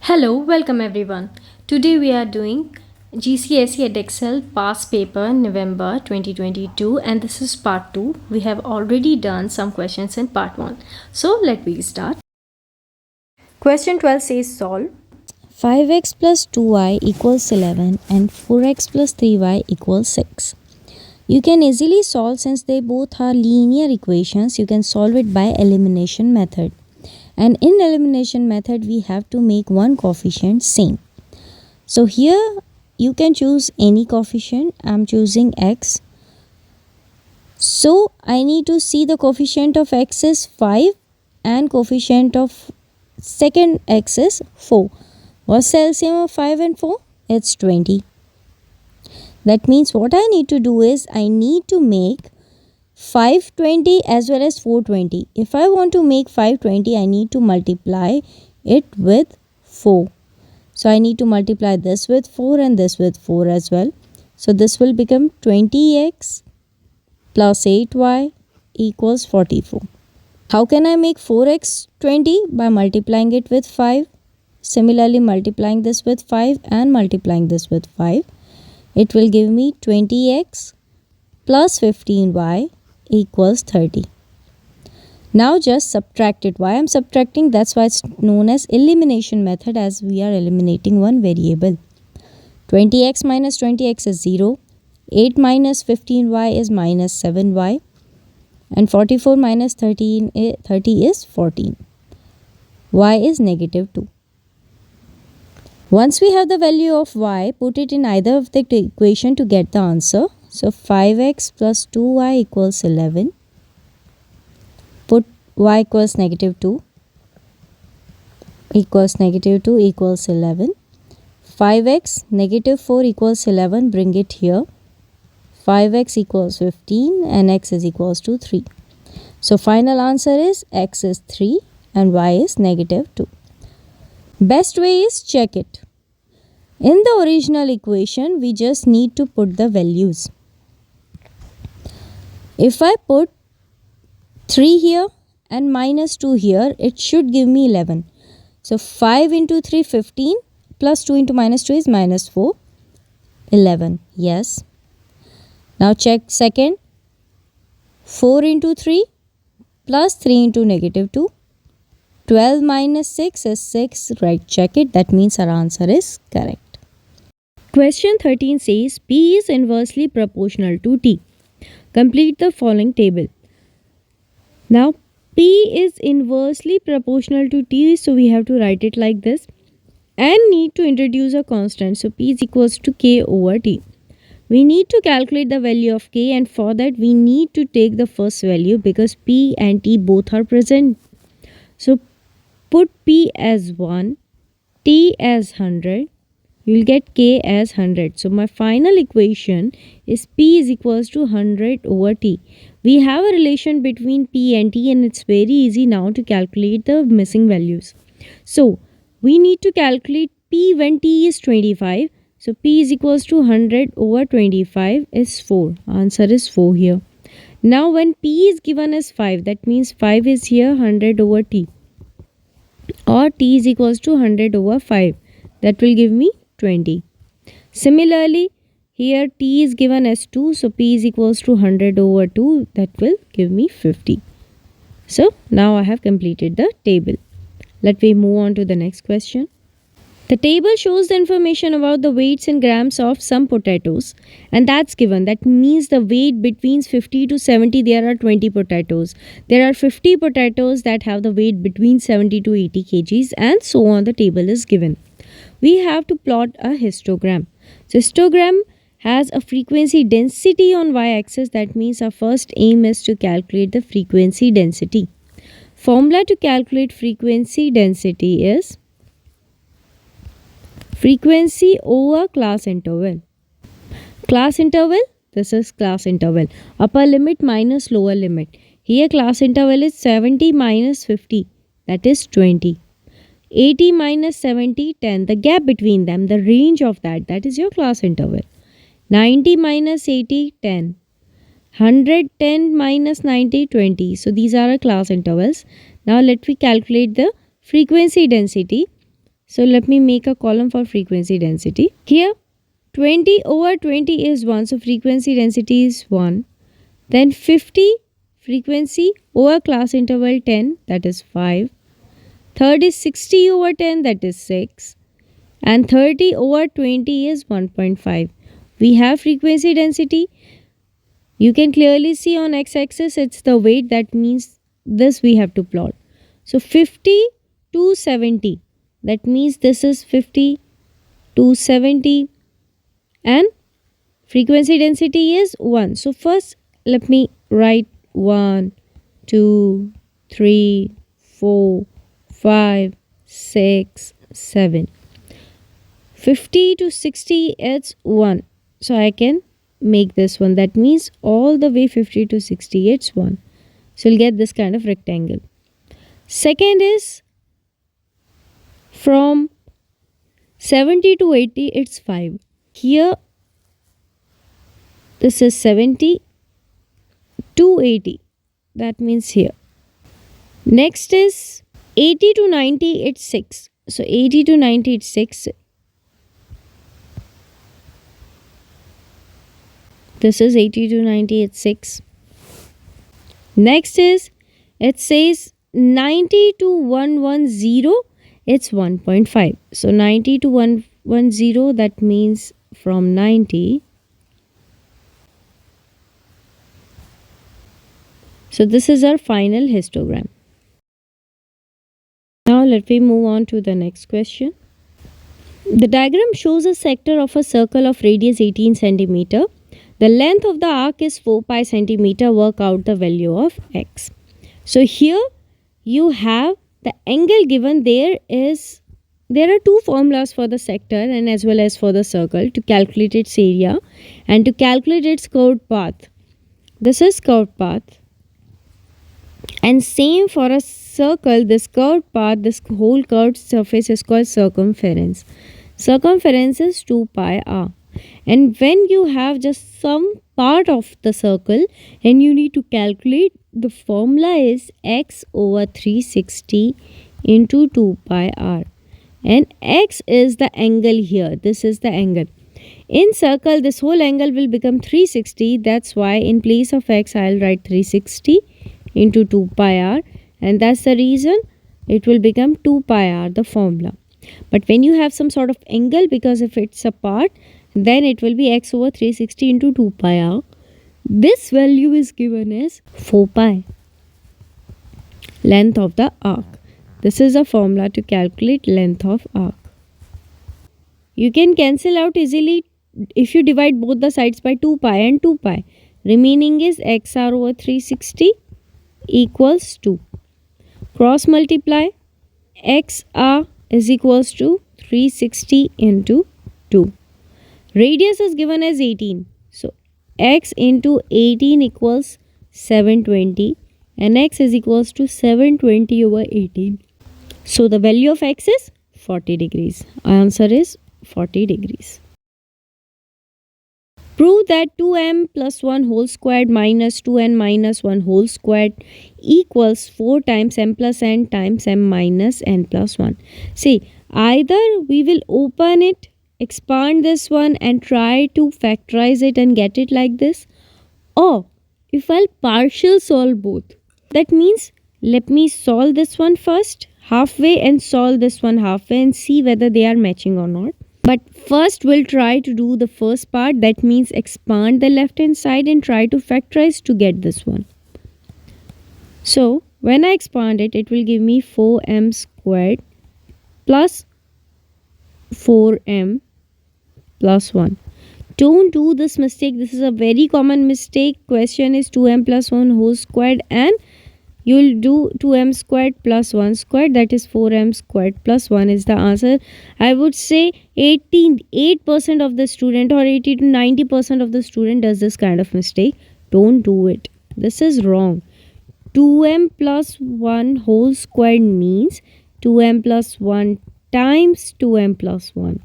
Hello, welcome everyone. Today we are doing Gcse Edexcel past paper November 2022 and this is part 2. We have already done some questions in part 1. So let me start. Question 12 says solve. 5x plus 2y equals 11 and 4x plus 3y equals 6. You can easily solve since they both are linear equations. You can solve it by elimination method. And in elimination method, we have to make one coefficient same. So here you can choose any coefficient. I'm choosing x. So I need to see the coefficient of x is 5 and coefficient of second x is 4. What's the LCM of 5 and 4? It's 20. That means what I need to do is I need to make 520 as well as 420. If I want to make 520, I need to multiply it with 4. So I need to multiply this with 4 and this with 4 as well. So this will become 20x plus 8y equals 44. How can I make 4x 20? By multiplying it with 5. Similarly, multiplying this with 5 and multiplying this with 5. It will give me 20x plus 15y equals 30. Now just subtract it. Why I'm subtracting? That's why it's known as elimination method, as we are eliminating one variable. 20x minus 20x is 0. 8 minus 15y is minus 7y. And 44 minus 30 is 14. Y is negative 2. Once we have the value of y, put it in either of the equation to get the answer. So 5x plus 2y equals 11. Put y equals negative 2 equals negative 2 equals 11. 5x negative 4 equals 11. Bring it here. 5x equals 15 and x is equals to 3. So final answer is x is 3 and y is negative 2. Best way is check it. In the original equation, we just need to put the values. If I put 3 here and minus 2 here, it should give me 11. So 5 into 3, 15 plus 2 into minus 2 is minus 4, 11. Yes. Now check second. 4 into 3 plus 3 into negative 2. 12 minus 6 is 6. Right, check it. That means our answer is correct. Question 13 says P is inversely proportional to T. Complete the following table. Now P is inversely proportional to T, so we have to write it like this and need to introduce a constant. So P is equals to K over T. We need to calculate the value of K, and for that we need to take the first value because P and T both are present. So put P as 1, T as 100. You will get K as 100. So my final equation is P is equals to 100 over T. We have a relation between P and T and it's very easy now to calculate the missing values. So we need to calculate P when T is 25. So P is equals to 100 over 25 is 4. Answer is 4 here. Now when P is given as 5, that means 5 is here 100 over T. Or T is equals to 100 over 5. That will give me 20. Similarly, here T is given as 2. So P is equals to 100 over 2. That will give me 50. So now I have completed the table. Let me move on to the next question. The table shows the information about the weights in grams of some potatoes, and that's given. That means the weight between 50 to 70, there are 20 potatoes. There are 50 potatoes that have the weight between 70 to 80 kgs, and so on. The table is given. We have to plot a histogram. So histogram has a frequency density on y-axis. That means our first aim is to calculate the frequency density. Formula to calculate frequency density is frequency over class interval. Class interval, this is class interval. Upper limit minus lower limit. Here class interval is 70 minus 50. That is 20. 80 minus 70, 10. The gap between them, the range of that is your class interval. 90 minus 80, 10. 110 minus 90, 20. So these are our class intervals. Now let me calculate the frequency density. So let me make a column for frequency density. Here 20 over 20 is 1. So frequency density is 1. Then 50 frequency over class interval 10, that is 5. Third is 60 over 10, that is 6. And 30 over 20 is 1.5. We have frequency density. You can clearly see on x-axis it's the weight, that means this we have to plot. So 50 to 70, that means this is 50 to 70 and frequency density is 1. So first let me write 1, 2, 3, 4, 5, 6, 7. 50 to 60 it's 1. So I can make this one. That means all the way 50 to 60 it's 1. So you'll get this kind of rectangle. Second is from 70 to 80 it's 5. Here this is 70 to 80. That means here. Next is 80 to 90 it's 6. So 80 to 90 it's 6. This is 80 to 90 it's 6. Next is, it says 90 to 110 it's 1.5. So 90 to 110, that means from 90. So this is our final histogram. Now let me move on to the next question. The diagram shows a sector of a circle of radius 18 centimeter. The length of the arc is 4 pi centimeter. Work out the value of x. So here you have the angle given. There are two formulas for the sector and as well as for the circle to calculate its area and to calculate its curved path. This is curved path. And same for a circle, this curved path, this whole curved surface is called circumference. Circumference is 2 pi r. And when you have just some part of the circle and you need to calculate, the formula is x over 360 into 2 pi r. And x is the angle here. This is the angle. In circle, this whole angle will become 360. That's why in place of x, I'll write 360 into 2 pi r. And that's the reason it will become 2 pi r, the formula. But when you have some sort of angle, because if it's a part, then it will be x over 360 into 2 pi r. This value is given as 4 pi. Length of the arc. This is a formula to calculate length of arc. You can cancel out easily if you divide both the sides by 2 pi and 2 pi. Remaining is xr over 360 equals 2. Cross multiply. Xr is equals to 360 into 2. Radius is given as 18. So x into 18 equals 720 and x is equals to 720 over 18. So the value of x is 40 degrees. Answer is 40 degrees. Prove that 2m plus 1 whole squared minus 2n minus 1 whole squared equals 4 times m plus n times m minus n plus 1. See, either we will open it, expand this one and try to factorize it and get it like this, or if I'll partial solve both. That means let me solve this one first halfway and solve this one halfway and see whether they are matching or not. But first we'll try to do the first part, that means expand the left hand side and try to factorize to get this one. So when I expand it, it will give me 4m squared plus 4m plus 1. Don't do this mistake. This is a very common mistake. Question is 2m plus 1 whole squared and you will do 2m squared plus 1 squared, that is 4m squared plus 1 is the answer. I would say 88% of the student or 80 to 90% of the student does this kind of mistake. Don't do it. This is wrong. 2m plus 1 whole squared means 2m plus 1 times 2m plus 1.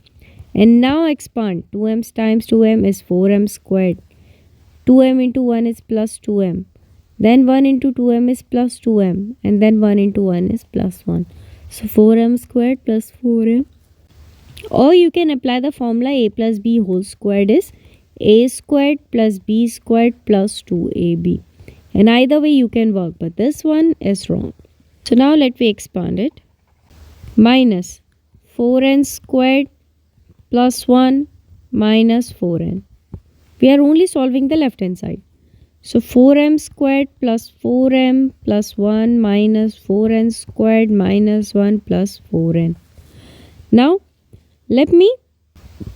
And now expand. 2m times 2m is 4m squared. 2m into 1 is plus 2m. Then 1 into 2m is plus 2m. And then 1 into 1 is plus 1. So 4m squared plus 4m Or you can apply the formula a plus b whole squared is a squared plus b squared plus 2ab. And either way you can work, but this one is wrong. So now let me expand it. Minus 4n squared plus 1 minus 4n. We are only solving the left hand side. So 4m squared plus 4m plus 1 minus 4n squared minus 1 plus 4n. Now let me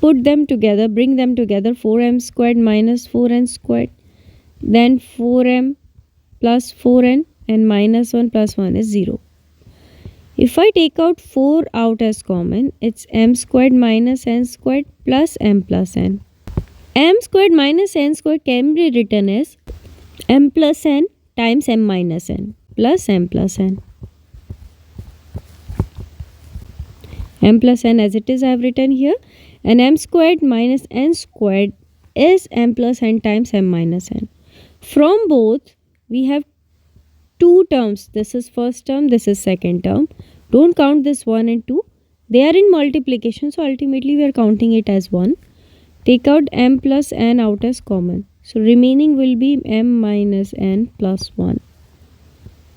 put them together, bring them together. 4m squared minus 4n squared. Then 4m plus 4n and minus 1 plus 1 is 0. If I take out 4 out as common, it's m squared minus n squared plus m plus n. M squared minus n squared can be written as m plus n times m minus n plus m plus n. M plus n as it is I have written here, and m squared minus n squared is m plus n times m minus n. From both we have two terms. This is first term, this is second term. Don't count this 1 and 2. They are in multiplication, so ultimately we are counting it as 1. Take out m plus n out as common. So remaining will be m minus n plus 1.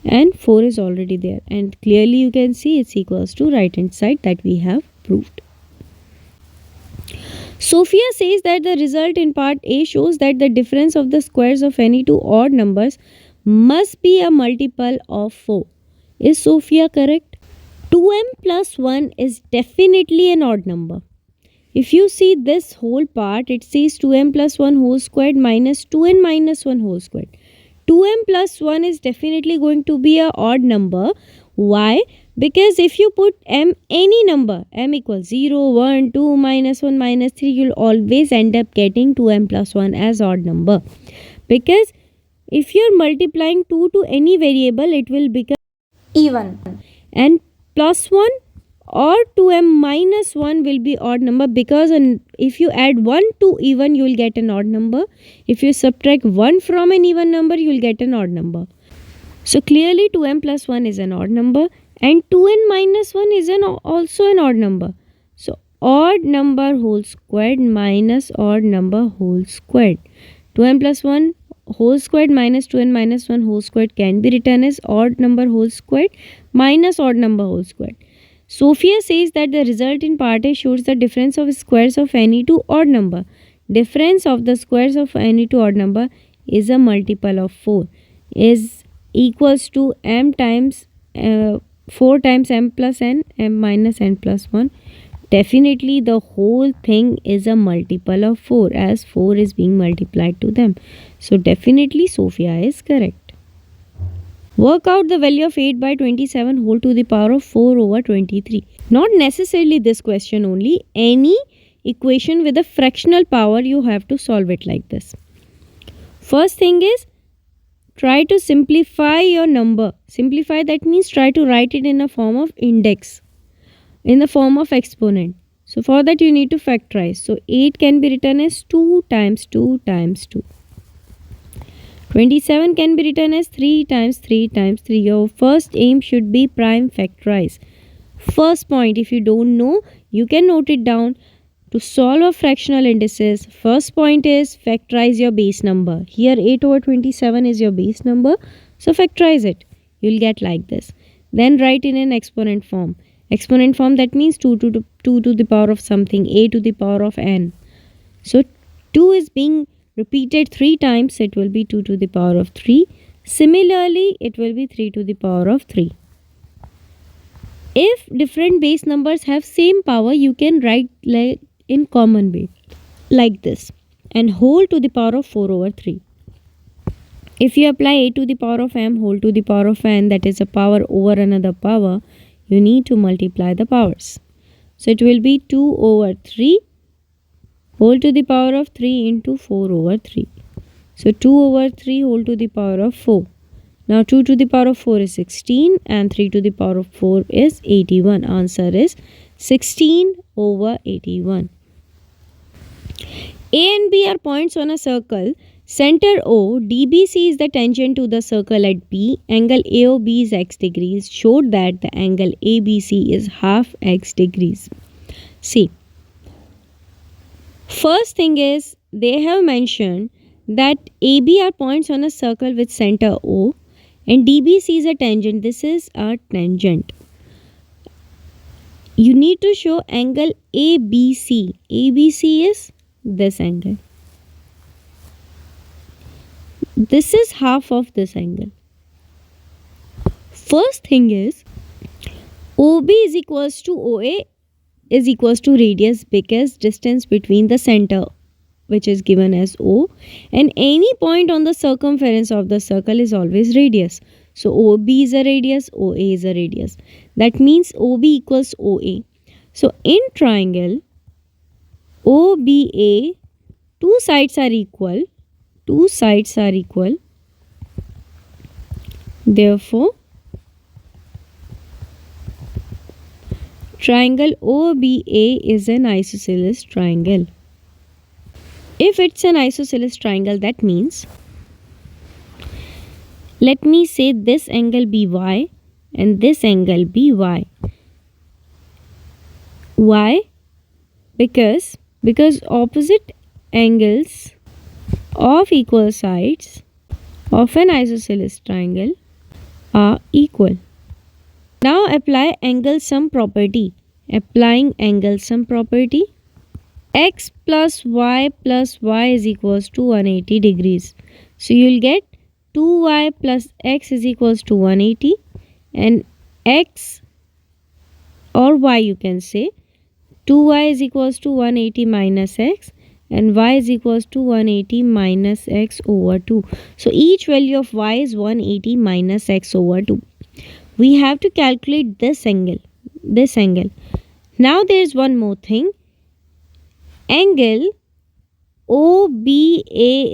And 4 is already there. And clearly you can see it's equals to right hand side that we have proved. Sophia says that the result in part A shows that the difference of the squares of any two odd numbers must be a multiple of 4. Is Sophia correct? 2m plus 1 is definitely an odd number. If you see this whole part, it says 2m plus 1 whole squared minus 2n minus 1 whole squared. 2m plus 1 is definitely going to be an odd number. Why? Because if you put m any number, m equals 0, 1, 2, minus 1, minus 3, you'll always end up getting 2m plus 1 as odd number. Because if you're multiplying 2 to any variable, it will become Even. and plus 1 or 2m minus 1 will be odd number, because if you add 1 to even, you will get an odd number. If you subtract 1 from an even number, you will get an odd number. So clearly 2m plus 1 is an odd number, and 2n minus 1 is also an odd number. So odd number whole squared minus odd number whole squared. 2m plus 1 whole squared minus 2n minus 1 whole squared can be written as odd number whole squared minus odd number whole squared. Sophia says that the result in part A shows the difference of squares of any two odd number. Difference of the squares of any two odd number is a multiple of 4, is equals to m times 4 times m plus n, m minus n plus 1. Definitely the whole thing is a multiple of 4, as 4 is being multiplied to them. So definitely Sophia is correct. Work out the value of 8 by 27 whole to the power of 4 over 23. Not necessarily this question only. Any equation with a fractional power, you have to solve it like this. First thing is, try to simplify your number. Simplify, that means try to write it in a form of index, in the form of exponent. So for that you need to factorize. So 8 can be written as 2 times 2 times 2. 27 can be written as 3 times 3 times 3. Your first aim should be prime factorize. First point, if you don't know, you can note it down. To solve a fractional indices, first point is factorize your base number. Here 8 over 27 is your base number. So factorize it. You'll get like this. Then write in an exponent form. Exponent form, that means 2 to the power of something, a to the power of n. So 2 is being repeated 3 times, it will be 2 to the power of 3. Similarly, it will be 3 to the power of 3. If different base numbers have same power, you can write like in common way like this, and whole to the power of 4 over 3. If you apply a to the power of m whole to the power of n, that is a power over another power, you need to multiply the powers. So it will be 2 over 3 whole to the power of 3 into 4 over 3. So 2 over 3 whole to the power of 4. Now 2 to the power of 4 is 16 and 3 to the power of 4 is 81. Answer is 16 over 81. A and B are points on a circle. Center O, DBC is the tangent to the circle at B. Angle AOB is x degrees. Showed that the angle ABC is half x degrees. See, first thing is they have mentioned that AB are points on a circle with center O and DBC is a tangent. This is a tangent. You need to show angle ABC. ABC is this angle. This is half of this angle. First thing is OB is equals to OA is equals to radius because distance between the center, which is given as O, and any point on the circumference of the circle is always radius. So OB is a radius, OA is a radius. That means OB equals OA. So in triangle OBA, two sides are equal. Two sides are equal. Therefore, triangle OBA is an isosceles triangle. If it's an isosceles triangle, that means, let me say this angle BY and this angle BY. Why? Because opposite angles of equal sides of an isosceles triangle are equal. Now apply angle sum property. Applying angle sum property, x plus y is equals to 180 degrees. So you will get 2y plus x is equals to 180 and x or y, you can say 2y is equals to 180 minus x and y is equals to 180 minus x over 2. So each value of y is 180 minus x over 2. We have to calculate this angle. Now there is one more thing. Angle OBA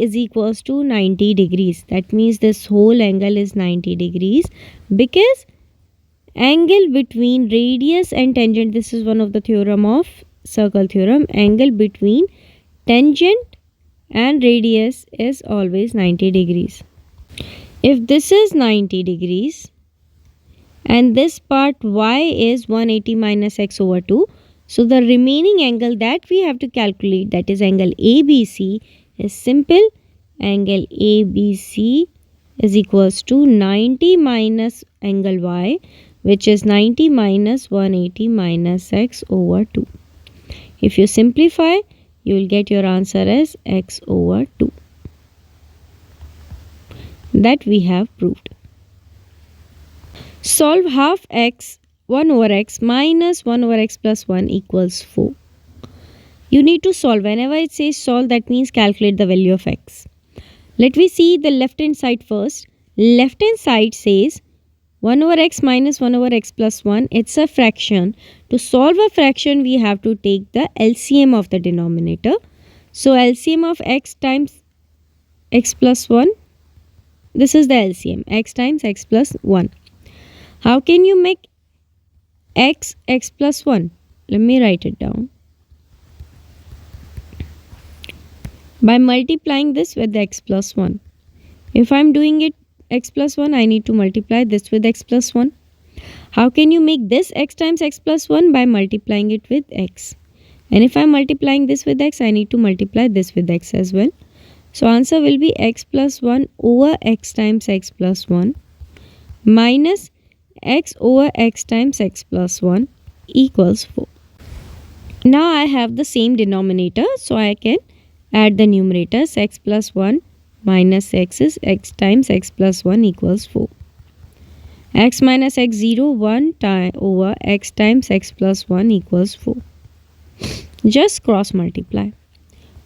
is equals to 90 degrees. That means this whole angle is 90 degrees because angle between radius and tangent, this is one of the theorem of circle theorem, angle between tangent and radius is always 90 degrees. If this is 90 degrees and this part y is 180 minus x over 2, so the remaining angle that we have to calculate, that is angle ABC, is simple. Angle ABC is equals to 90 minus angle y, which is 90 minus 180 minus x over 2. If you simplify, you will get your answer as x over 2. That we have proved. Solve half x 1 over x minus 1 over x plus 1 equals 4. You need to solve. Whenever it says solve, that means calculate the value of x. Let me see the left hand side first. Left hand side says 1 over x minus 1 over x plus 1. It's a fraction. To solve a fraction, we have to take the LCM of the denominator. So LCM of x times x plus 1. This is the LCM. X times x plus 1. How can you make x plus 1? Let me write it down. By multiplying this with x plus 1. If I am doing it x plus 1, I need to multiply this with x plus 1. How can you make this x times x plus 1? By multiplying it with x. And if I am multiplying this with x, I need to multiply this with x as well. So answer will be x plus 1 over x times x plus 1 minus x over x times x plus 1 equals 4. Now I have the same denominator, so I can add the numerators. X plus 1 minus x is x times x plus 1 equals 4. X minus x 0 1 time over x times x plus 1 equals 4. Just cross multiply.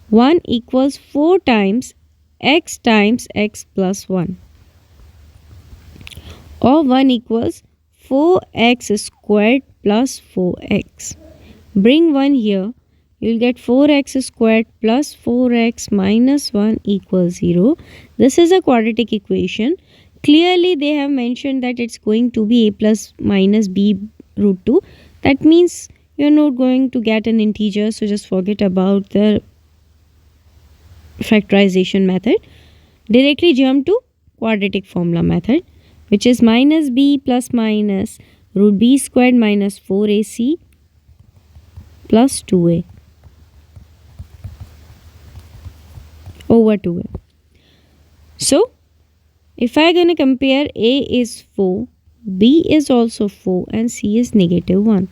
1 equals 4 times x plus 1. Or 1 equals 4x squared plus 4x. Bring 1 here. You will get 4x squared plus 4x minus 1 equals 0. This is a quadratic equation. Clearly they have mentioned that it's going to be a plus minus b root 2. That means you're not going to get an integer. So just forget about the factorization method. Directly jump to quadratic formula method, which is minus b plus minus root b squared minus 4ac plus 2a over 2a. So if I gonna compare, a is 4, b is also 4 and c is negative 1.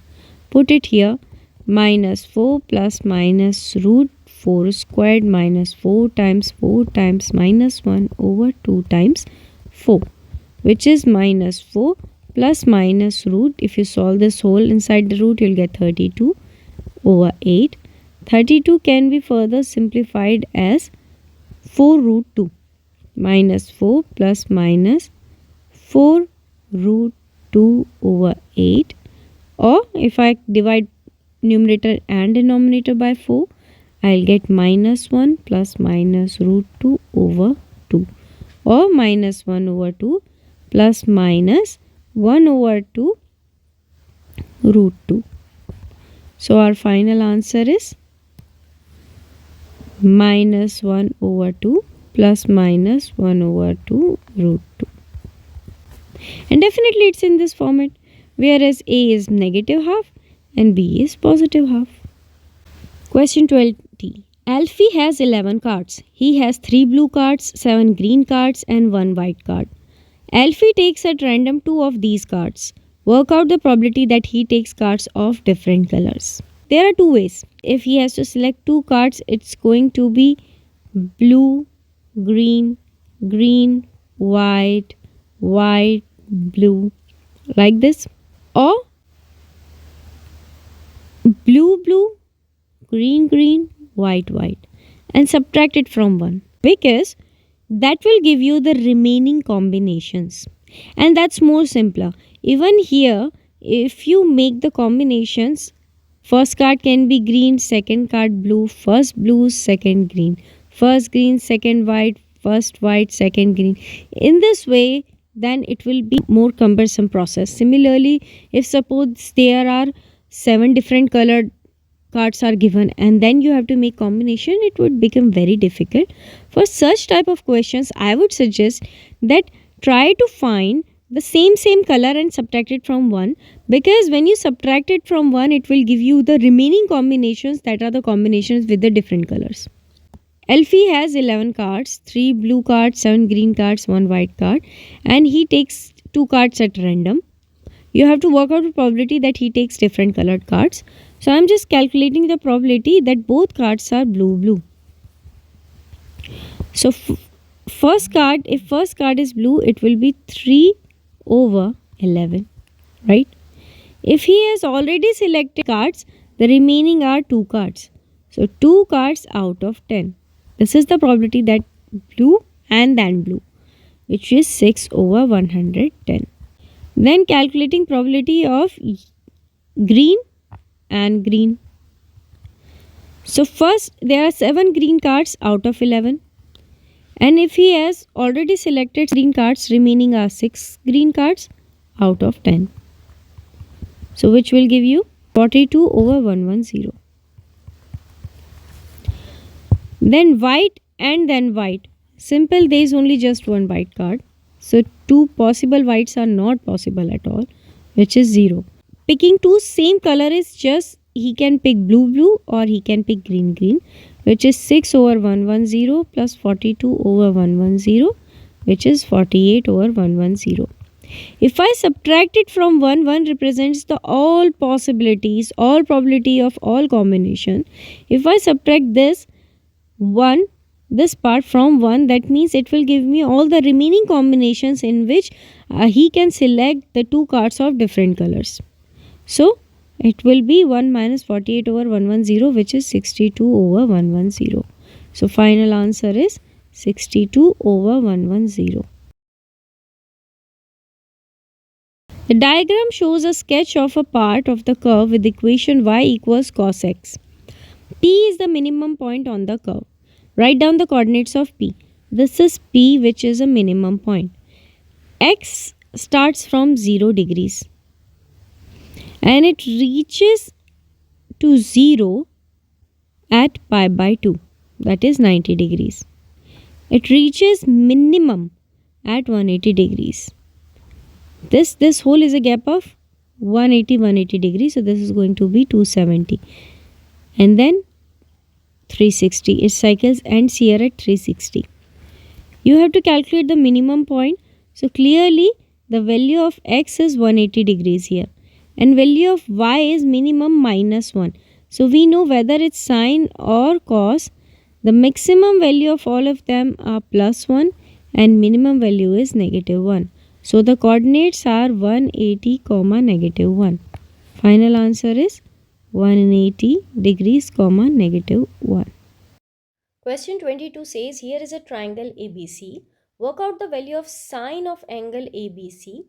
Put it here, minus 4 plus minus root 4 squared minus 4 times minus 1 over 2 times 4, which is minus 4 plus minus root. If you solve this whole inside the root, you'll get 32 over 8. 32 can be further simplified as 4 root 2 minus 4 plus minus 4 root 2 over 8, or if I divide numerator and denominator by 4, I'll get minus 1 plus minus root 2 over 2, or minus 1 over 2 plus minus 1 over 2 root 2. So our final answer is minus 1 over 2 plus minus 1 over 2 root 2. And definitely it's in this format, whereas a is negative half and b is positive half. Question 20. Alfie has 11 cards. He has 3 blue cards, 7 green cards and 1 white card. Alfie takes at random 2 of these cards. Work out the probability that he takes cards of different colors. There are 2 ways. If he has to select 2 cards, it's going to be blue, green, green, white, white, blue, like this, or blue, blue, green, green, white, white, and subtract it from 1, because that will give you the remaining combinations, and that's more simpler. Even here, if you make the combinations, first card can be green, second card blue, first blue, second green, first green, second white, first white, second green. In this way, then it will be more cumbersome process. Similarly, if suppose there are 7 different colored cards are given and then you have to make combination, it would become very difficult. For such type of questions, I would suggest that try to find the same color and subtract it from 1, because when you subtract it from 1, it will give you the remaining combinations, that are the combinations with the different colors. Alfie has 11 cards, 3 blue cards, 7 green cards, 1 white card, and he takes 2 cards at random. You have to work out the probability that he takes different colored cards. So I am just calculating the probability that both cards are blue. So first card, if first card is blue, it will be 3 over 11, right? If he has already selected cards, the remaining are 2 cards. So 2 cards out of 10. This is the probability that blue and then blue, which is 6 over 110. Then calculating probability of green and green. So first there are 7 green cards out of 11. And if he has already selected green cards, remaining are 6 green cards out of 10. So which will give you 42 over 110. Then white and then white. Simple, there is only just one white card. So 2 possible whites are not possible at all, which is 0. Picking 2 same color is just, he can pick blue or he can pick green, which is 6 over 110 plus 42 over 110, which is 48 over 110. If I subtract it from 1 represents the all possibilities, all probability of all combination. If I subtract this part from 1, that means it will give me all the remaining combinations in which he can select the 2 cards of different colors. So it will be 1 minus 48 over 110, which is 62 over 110. So final answer is 62 over 110. The diagram shows a sketch of a part of the curve with the equation y equals cos x. P is the minimum point on the curve. Write down the coordinates of P. This is P, which is a minimum point. X starts from 0 degrees and it reaches to 0 at pi by 2, that is 90 degrees. It reaches minimum at 180 degrees. This whole is a gap of 180 degrees, so this is going to be 270. and then 360. It cycles ends here at 360. You have to calculate the minimum point. So clearly the value of x is 180 degrees here and value of y is minimum minus 1. So we know whether it's sine or cos, the maximum value of all of them are plus 1 and minimum value is negative 1. So the coordinates are 180 comma negative 1. Final answer is 180 degrees comma negative 1. Question 22 says here is a triangle ABC. Work out the value of sine of angle ABC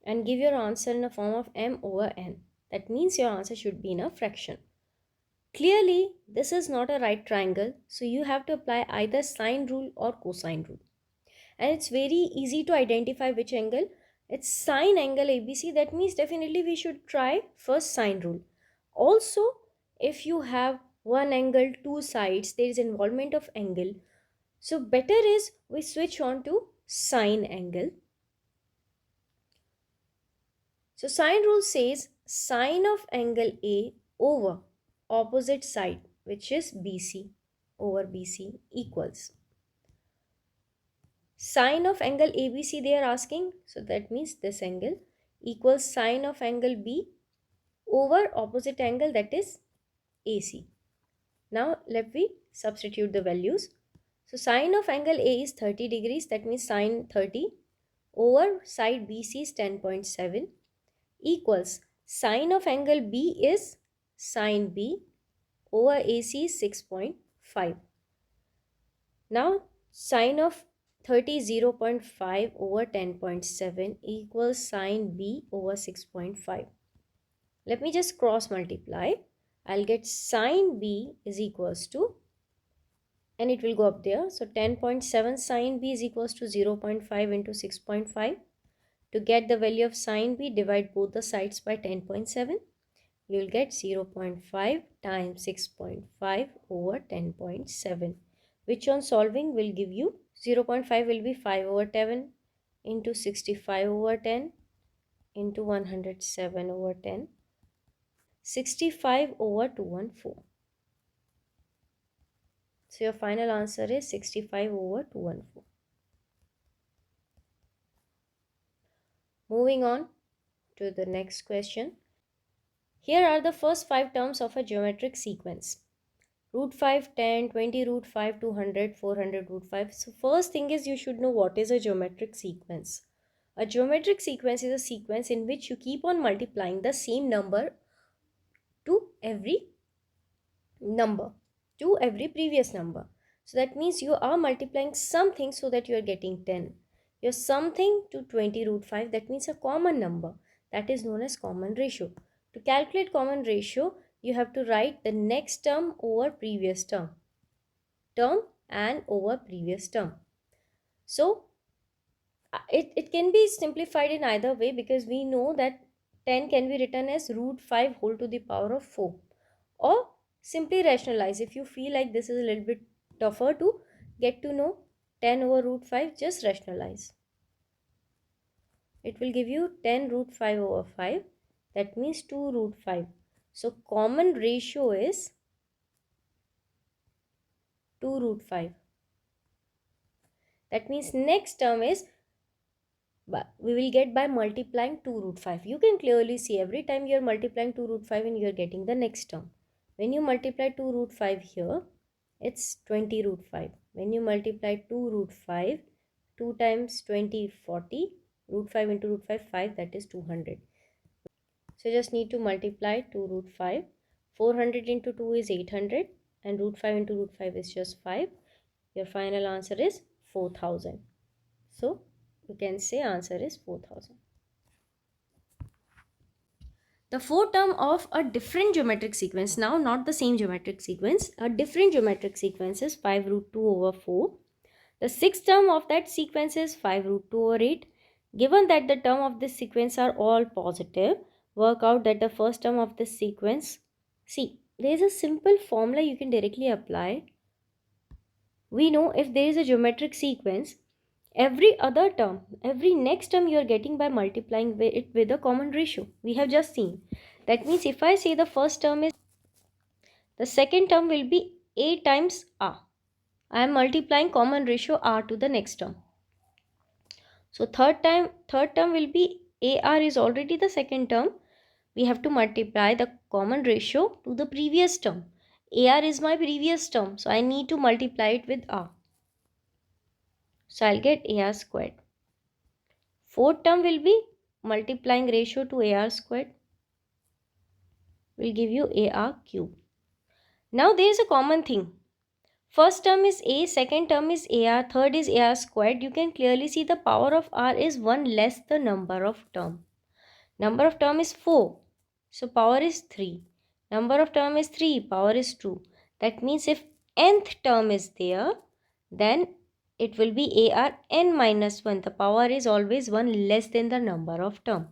and give your answer in the form of m over n. That means your answer should be in a fraction. Clearly, this is not a right triangle, so you have to apply either sine rule or cosine rule. And it's very easy to identify which angle. It's sine angle ABC. That means definitely we should try first sine rule. Also, if you have one angle, two sides, there is involvement of angle. So better is we switch on to sine angle. So sine rule says sine of angle A over opposite side, which is BC over BC equals sine of angle ABC they are asking. So that means this angle equals sine of angle B over opposite angle, that is AC. Now let me substitute the values. So sine of angle A is 30 degrees, that means sine 30 over side BC is 10.7 equals sine of angle B is sine B over AC is 6.5. Now sine of 30 is 0.5 over 10.7 equals sine B over 6.5. Let me just cross multiply. I'll get sine B is equals to, and it will go up there. So 10.7 sine B is equals to 0.5 into 6.5. To get the value of sine B, divide both the sides by 10.7. You will get 0.5 times 6.5 over 10.7. Which on solving will give you 0.5 will be 5 over 10 into 65 over 10 into 107 over 10. 65 over 214. So your final answer is 65 over 214. Moving on to the next question. Here are the first 5 terms of a geometric sequence. Root 5, 10, 20 root 5, 200, 400 root 5. So first thing is you should know what is a geometric sequence. A geometric sequence is a sequence in which you keep on multiplying the same number to every previous number. So that means you are multiplying something so that you are getting 10. Your something to 20 root 5, that means a common number. That is known as common ratio. To calculate common ratio, you have to write the next term over previous term and over previous term. So it can be simplified in either way, because we know that 10 can be written as root 5 whole to the power of 4, or simply rationalize. If you feel like this is a little bit tougher to get to know 10 over root 5, just rationalize. It will give you 10 root 5 over 5, that means 2 root 5. So common ratio is 2 root 5. That means next term is, we will get by multiplying 2 root 5. You can clearly see every time you are multiplying 2 root 5 and you are getting the next term. When you multiply 2 root 5 here, it's 20 root 5. When you multiply 2 root 5, 2 times 20, 40. Root 5 into root 5, 5, that is 200. So you just need to multiply 2 root 5. 400 into 2 is 800. And root 5 into root 5 is just 5. Your final answer is 4000. So you can say answer is 4000. The fourth term of a different geometric sequence, now not the same geometric sequence, a different geometric sequence is 5 root 2 over 4. The sixth term of that sequence is 5 root 2 over 8. Given that the term of this sequence are all positive, work out that the first term of this sequence, see, there is a simple formula you can directly apply. We know if there is a geometric sequence, every other term, every next term you are getting by multiplying it with a common ratio. We have just seen. That means if I say the first term is The second term will be A times R. I am multiplying common ratio R to the next term. So third term will be AR is already the second term. We have to multiply the common ratio to the previous term. AR is my previous term, so I need to multiply it with R. So I'll get AR squared. Fourth term will be multiplying ratio to AR squared. Will give you AR cube. Now there is a common thing. First term is A, second term is AR, third is AR squared. You can clearly see the power of R is 1 less the number of term. Number of term is 4. So power is 3. Number of term is 3. Power is 2. That means if nth term is there, then it will be AR n minus 1. The power is always 1 less than the number of term.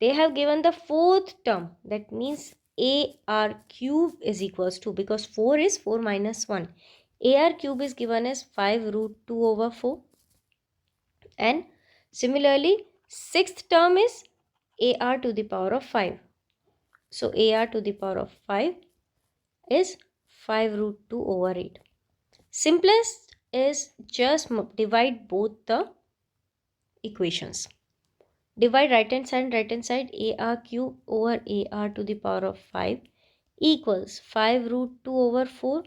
They have given the fourth term. That means AR cube is equals to, because 4 is 4 minus 1. AR cube is given as 5 root 2 over 4. And similarly, sixth term is AR to the power of 5. So AR to the power of 5 is 5 root 2 over 8. Simplest is just divide both the equations. Divide right hand side AR cube over AR to the power of 5 equals 5 root 2 over 4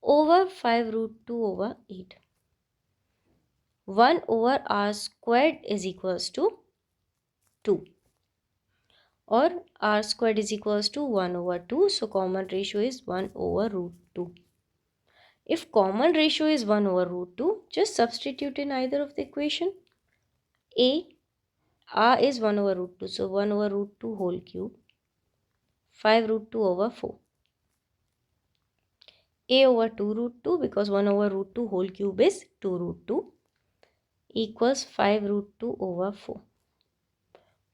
over 5 root 2 over 8. 1 over R squared is equals to 2, or R squared is equals to 1 over 2. So common ratio is 1 over root 2. If common ratio is 1 over root 2, just substitute in either of the equation. R is 1 over root 2. So 1 over root 2 whole cube. 5 root 2 over 4. A over 2 root 2, because 1 over root 2 whole cube is 2 root 2, equals 5 root 2 over 4.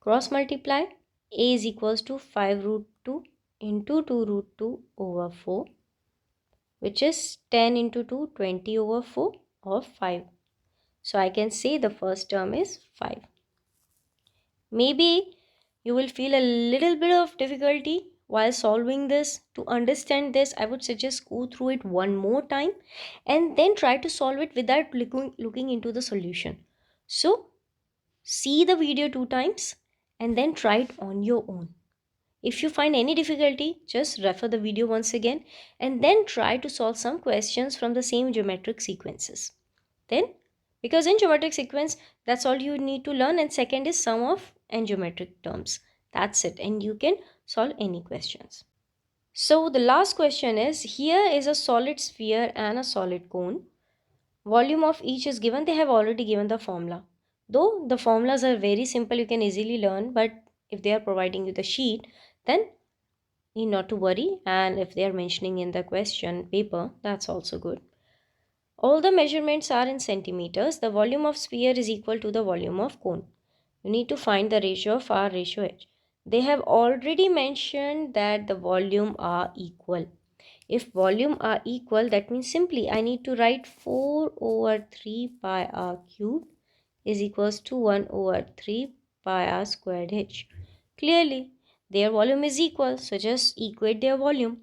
Cross multiply. A is equals to 5 root 2 into 2 root 2 over 4, which is 10 into 2, 20 over 4, or 5. So I can say the first term is 5. Maybe you will feel a little bit of difficulty while solving this. To understand this, I would suggest go through it one more time and then try to solve it without looking into the solution. So see the video 2 times and then try it on your own. If you find any difficulty, just refer the video once again and then try to solve some questions from the same geometric sequences. Then, because in geometric sequence, that's all you need to learn, and second is sum of n geometric terms. That's it, and you can solve any questions. So the last question is, here is a solid sphere and a solid cone. Volume of each is given. They have already given the formula. Though the formulas are very simple, you can easily learn, but if they are providing you the sheet, then need not to worry, and if they are mentioning in the question paper, that's also good. All the measurements are in centimeters. The volume of sphere is equal to the volume of cone. You need to find the ratio of R ratio H. They have already mentioned that the volume are equal. If volume are equal, that means simply I need to write 4 over 3 pi R cube is equals to 1 over 3 pi R squared H. Clearly, their volume is equal, so just equate their volume.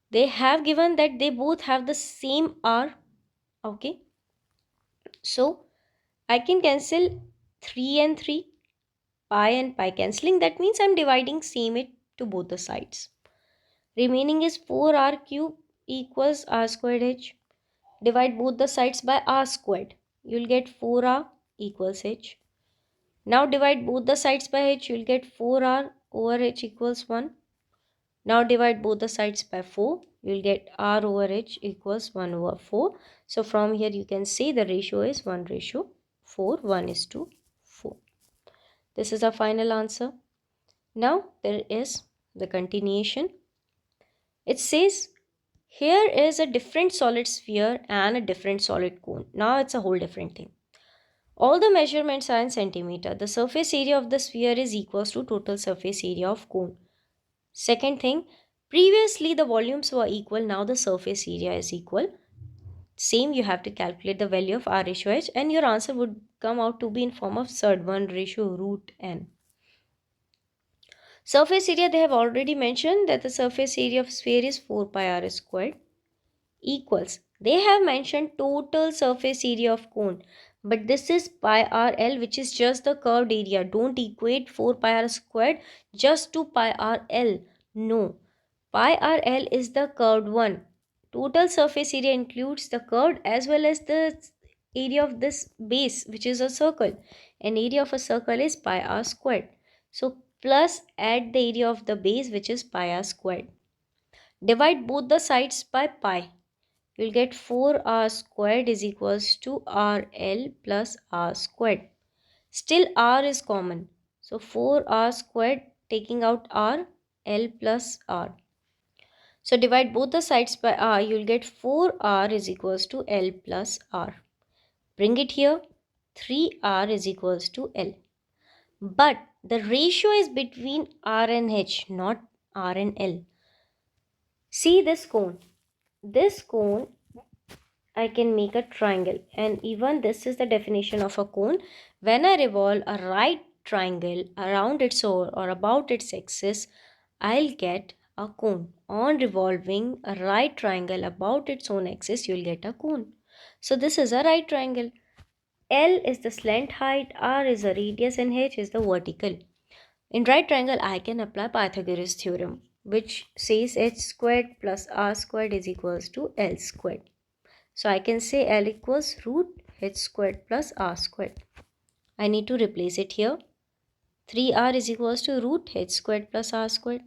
They have given that they both have the same R. Okay, so I can cancel 3 and 3, pi and pi cancelling. That means I'm dividing same it to both the sides. Remaining is 4r cube equals r squared h. Divide both the sides by r squared. You'll get 4r equals h. Now divide both the sides by h. You'll get 4r over h equals 1. Now divide both the sides by 4. You'll get r over h equals 1 over 4. So from here you can say the ratio is 1 ratio 4. 1 is to 4. This is our final answer. Now there is the continuation. It says here is a different solid sphere and a different solid cone. Now it's a whole different thing. All the measurements are in centimeter. The surface area of the sphere is equals to total surface area of cone. Second thing, previously the volumes were equal, now the surface area is equal. Same, you have to calculate the value of R ratio H and your answer would come out to be in form of third 1 ratio root n. Surface area, they have already mentioned that the surface area of sphere is 4 pi r squared equals. They have mentioned total surface area of cone, but this is pi r l, which is just the curved area. Don't equate 4 pi r squared just to pi r l. No, pi r l is the curved one. Total surface area includes the curved as well as the area of this base, which is a circle. And area of a circle is pi r squared. So plus add the area of the base, which is pi r squared. Divide both the sides by pi. You'll get 4r squared is equals to rl plus r squared. Still r is common. So 4r squared taking out r, l plus r. So divide both the sides by r, you'll get 4r is equals to l plus r. Bring it here, 3r is equals to l. But the ratio is between r and h, not r and l. See this cone. This cone, I can make a triangle, and even this is the definition of a cone. When I revolve a right triangle around its or about its axis, I'll get a cone. On revolving a right triangle about its own axis, you'll get a cone. So this is a right triangle. L is the slant height, R is the radius, and H is the vertical. In right triangle, I can apply Pythagoras theorem, which says h squared plus r squared is equals to L squared. So I can say L equals root h squared plus r squared. I need to replace it here. 3r is equals to root h squared plus r squared.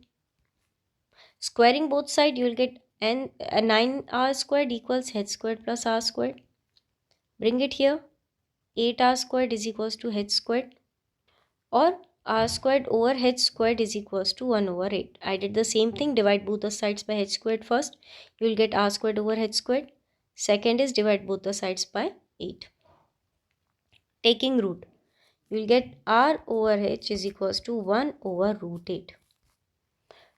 Squaring both sides, you will get 9r squared equals h squared plus r squared. Bring it here. 8r squared is equals to h squared. Or r squared over h squared is equals to 1 over 8. I did the same thing. Divide both the sides by h squared first. You will get r squared over h squared. Second is divide both the sides by 8. Taking root, you will get r over h is equals to 1 over root 8.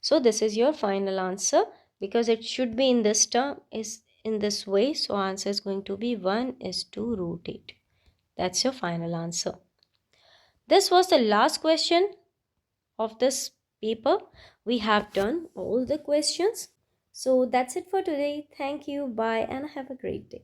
So this is your final answer, because it should be in this term, is in this way. So answer is going to be 1 is to root 8. That's your final answer. This was the last question of this paper. We have done all the questions. So that's it for today. Thank you. Bye and have a great day.